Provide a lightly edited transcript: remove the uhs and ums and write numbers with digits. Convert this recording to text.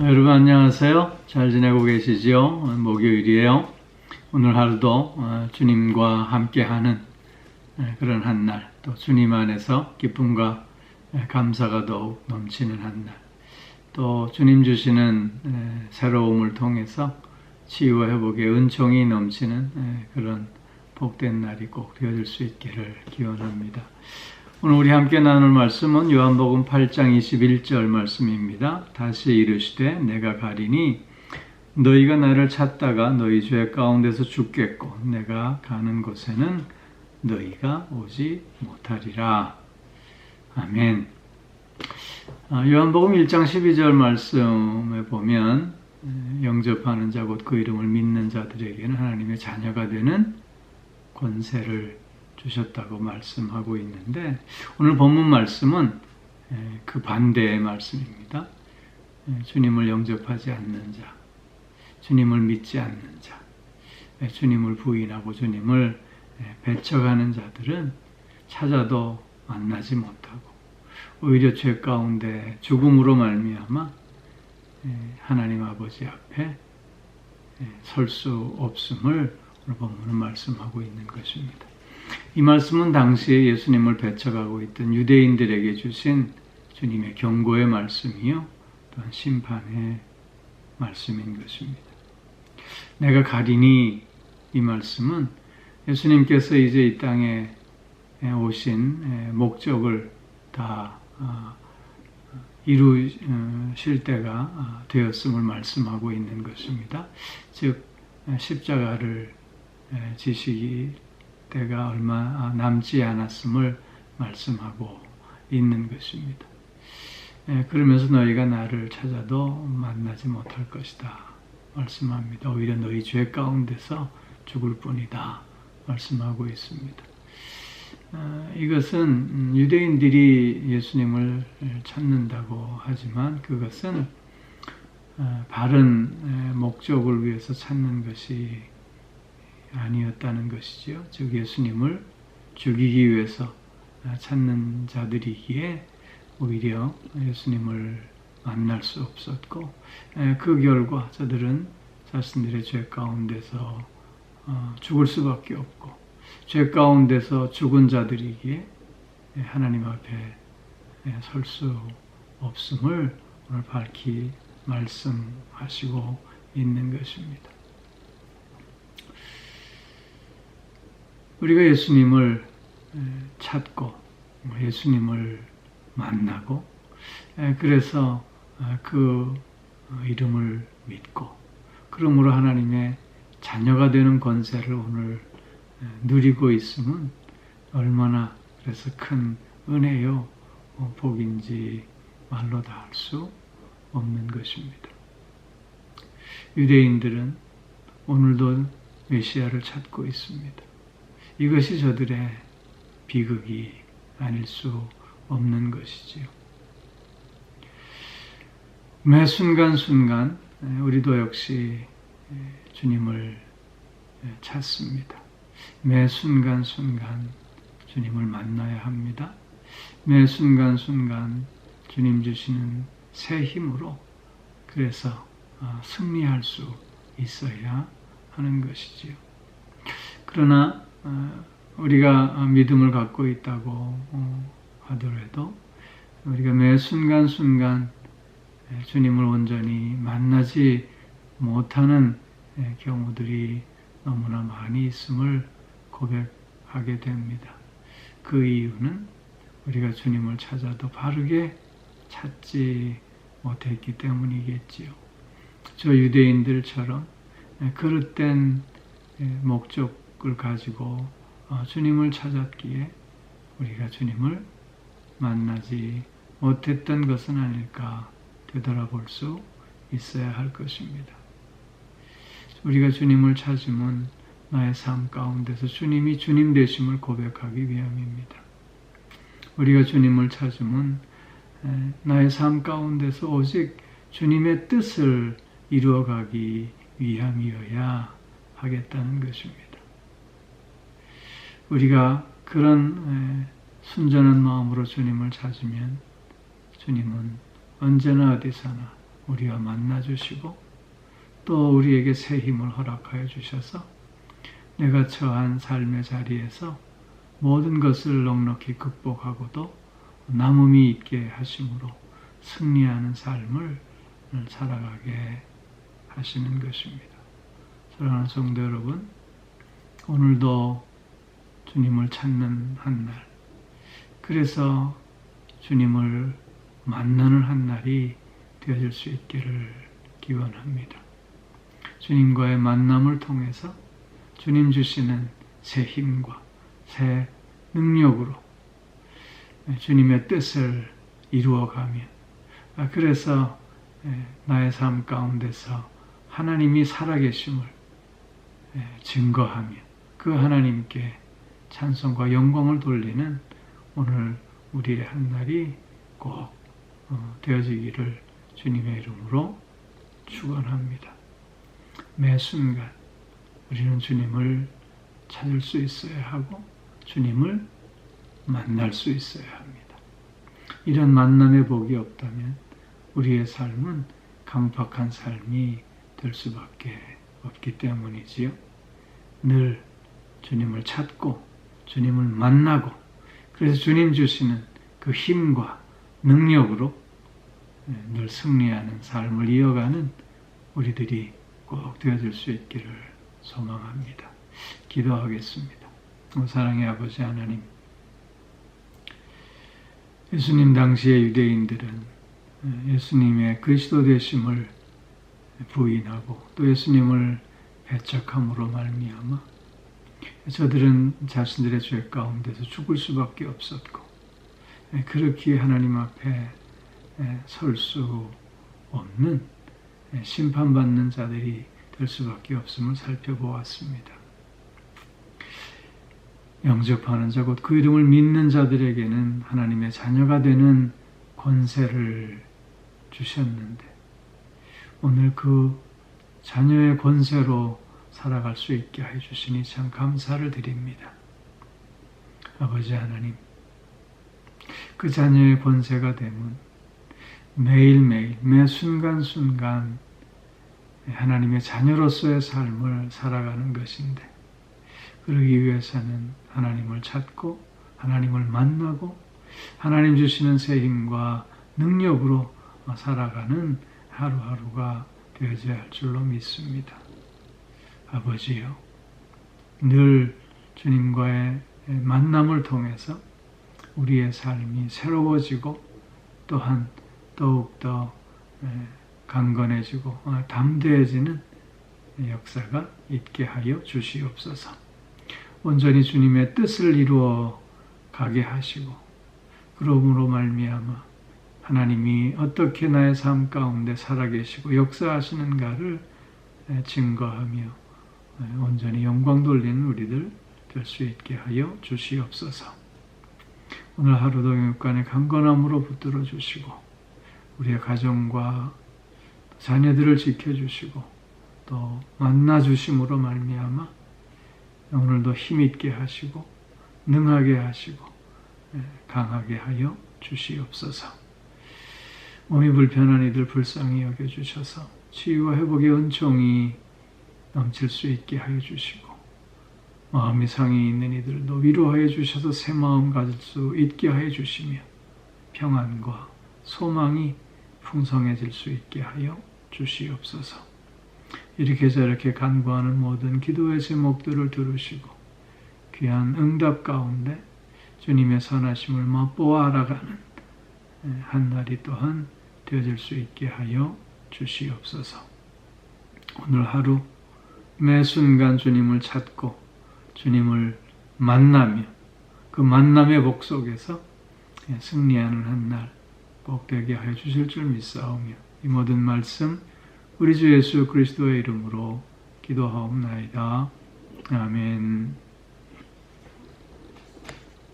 여러분 안녕하세요. 잘 지내고 계시지요? 목요일이에요. 오늘 하루도 주님과 함께하는 그런 한 날, 또 주님 안에서 기쁨과 감사가 더욱 넘치는 한 날, 또 주님 주시는 새로움을 통해서 치유와 회복의 은총이 넘치는 그런 복된 날이 꼭 되어질 수 있기를 기원합니다. 오늘 우리 함께 나눌 말씀은 요한복음 8장 21절 말씀입니다. 다시 이르시되 내가 가리니 너희가 나를 찾다가 너희 죄 가운데서 죽겠고 내가 가는 곳에는 너희가 오지 못하리라. 아멘. 요한복음 1장 12절 말씀에 보면 영접하는 자 곧 그 이름을 믿는 자들에게는 하나님의 자녀가 되는 권세를 주셨다고 말씀하고 있는데, 오늘 본문 말씀은 그 반대의 말씀입니다. 주님을 영접하지 않는 자, 주님을 믿지 않는 자, 주님을 부인하고 주님을 배척하는 자들은 찾아도 만나지 못하고 오히려 죄 가운데 죽음으로 말미암아 하나님 아버지 앞에 설 수 없음을 오늘 본문은 말씀하고 있는 것입니다. 이 말씀은 당시에 예수님을 배척하고 있던 유대인들에게 주신 주님의 경고의 말씀이요, 또한 심판의 말씀인 것입니다. 내가 가리니, 이 말씀은 예수님께서 이제 이 땅에 오신 목적을 다 이루실 때가 되었음을 말씀하고 있는 것입니다. 즉 십자가를 지시기 때가 얼마 남지 않았음을 말씀하고 있는 것입니다. 그러면서 너희가 나를 찾아도 만나지 못할 것이다 말씀합니다. 오히려 너희 죄 가운데서 죽을 뿐이다 말씀하고 있습니다. 이것은 유대인들이 예수님을 찾는다고 하지만 그것은 바른 목적을 위해서 찾는 것이 아니었다는 것이죠. 즉 예수님을 죽이기 위해서 찾는 자들이기에 오히려 예수님을 만날 수 없었고, 그 결과 저들은 자신들의 죄 가운데서 죽을 수밖에 없고, 죄 가운데서 죽은 자들이기에 하나님 앞에 설 수 없음을 오늘 밝히 말씀하시고 있는 것입니다. 우리가 예수님을 찾고 예수님을 만나고 그래서 그 이름을 믿고 그러므로 하나님의 자녀가 되는 권세를 오늘 누리고 있음은 얼마나 그래서 큰 은혜요 복인지 말로 다 할 수 없는 것입니다. 유대인들은 오늘도 메시아를 찾고 있습니다. 이것이 저들의 비극이 아닐 수 없는 것이지요. 매 순간순간 우리도 역시 주님을 찾습니다. 매 순간순간 주님을 만나야 합니다. 매 순간순간 주님 주시는 새 힘으로 그래서 승리할 수 있어야 하는 것이지요. 그러나 우리가 믿음을 갖고 있다고 하더라도 우리가 매 순간순간 주님을 온전히 만나지 못하는 경우들이 너무나 많이 있음을 고백하게 됩니다. 그 이유는 우리가 주님을 찾아도 바르게 찾지 못했기 때문이겠지요. 저 유대인들처럼 그릇된 목적을 가지고 주님을 찾았기에 우리가 주님을 만나지 못했던 것은 아닐까 되돌아볼 수 있어야 할 것입니다. 우리가 주님을 찾으면 나의 삶 가운데서 주님이 주님 되심을 고백하기 위함입니다. 우리가 주님을 찾으면 나의 삶 가운데서 오직 주님의 뜻을 이루어가기 위함이어야 하겠다는 것입니다. 우리가 그런 순전한 마음으로 주님을 찾으면 주님은 언제나 어디서나 우리와 만나 주시고 또 우리에게 새 힘을 허락하여 주셔서 내가 처한 삶의 자리에서 모든 것을 넉넉히 극복하고도 남음이 있게 하심으로 승리하는 삶을 살아가게 하시는 것입니다. 사랑하는 성도 여러분, 오늘도 주님을 찾는 한 날, 그래서 주님을 만나는 한 날이 되어질 수 있기를 기원합니다. 주님과의 만남을 통해서 주님 주시는 새 힘과 새 능력으로 주님의 뜻을 이루어가며, 그래서 나의 삶 가운데서 하나님이 살아계심을 증거하며 그 하나님께 찬송과 영광을 돌리는 오늘 우리의 한 날이 꼭 되어지기를 주님의 이름으로 축원합니다. 매 순간 우리는 주님을 찾을 수 있어야 하고 주님을 만날 수 있어야 합니다. 이런 만남의 복이 없다면 우리의 삶은 강팍한 삶이 될 수밖에 없기 때문이지요. 늘 주님을 찾고 주님을 만나고, 그래서 주님 주시는 그 힘과 능력으로 늘 승리하는 삶을 이어가는 우리들이 꼭 되어질 수 있기를 소망합니다. 기도하겠습니다. 사랑의 아버지 하나님, 예수님 당시의 유대인들은 예수님의 그리스도 되심을 부인하고 또 예수님을 배척함으로 말미암아 저들은 자신들의 죄 가운데서 죽을 수밖에 없었고, 그렇기에 하나님 앞에 설 수 없는 심판받는 자들이 될 수밖에 없음을 살펴보았습니다. 영접하는 자, 곧 그 이름을 믿는 자들에게는 하나님의 자녀가 되는 권세를 주셨는데, 오늘 그 자녀의 권세로 살아갈 수 있게 해주시니 참 감사를 드립니다. 아버지 하나님, 그 자녀의 권세가 되면 매일매일 매 순간순간 하나님의 자녀로서의 삶을 살아가는 것인데, 그러기 위해서는 하나님을 찾고 하나님을 만나고 하나님 주시는 새 힘과 능력으로 살아가는 하루하루가 되어져야 할 줄로 믿습니다. 아버지요, 늘 주님과의 만남을 통해서 우리의 삶이 새로워지고 또한 더욱더 강건해지고 담대해지는 역사가 있게 하여 주시옵소서. 온전히 주님의 뜻을 이루어 가게 하시고, 그러므로 말미암아 하나님이 어떻게 나의 삶 가운데 살아계시고 역사하시는가를 증거하며 온전히 영광 돌리는 우리들 될 수 있게 하여 주시옵소서. 오늘 하루도 영육간의 강건함으로 붙들어 주시고 우리의 가정과 자녀들을 지켜주시고 또 만나 주심으로 말미암아 오늘도 힘있게 하시고 능하게 하시고 강하게 하여 주시옵소서. 몸이 불편한 이들 불쌍히 여겨주셔서 치유와 회복의 은총이 넘칠 수 있게 하여 주시고, 마음이 상해 있는 이들도 위로하여 주셔서 새 마음 가질 수 있게 하여 주시며 평안과 소망이 풍성해질 수 있게 하여 주시옵소서. 이렇게 저렇게 간구하는 모든 기도의 제목들을 들으시고 귀한 응답 가운데 주님의 선하심을 맛보아 알아가는 한 날이 또한 되어질 수 있게 하여 주시옵소서. 오늘 하루 매 순간 주님을 찾고 주님을 만나며 그 만남의 복 속에서 승리하는 한 날 꼭 되게 하여 주실 줄 믿사오며 이 모든 말씀 우리 주 예수 그리스도의 이름으로 기도하옵나이다. 아멘.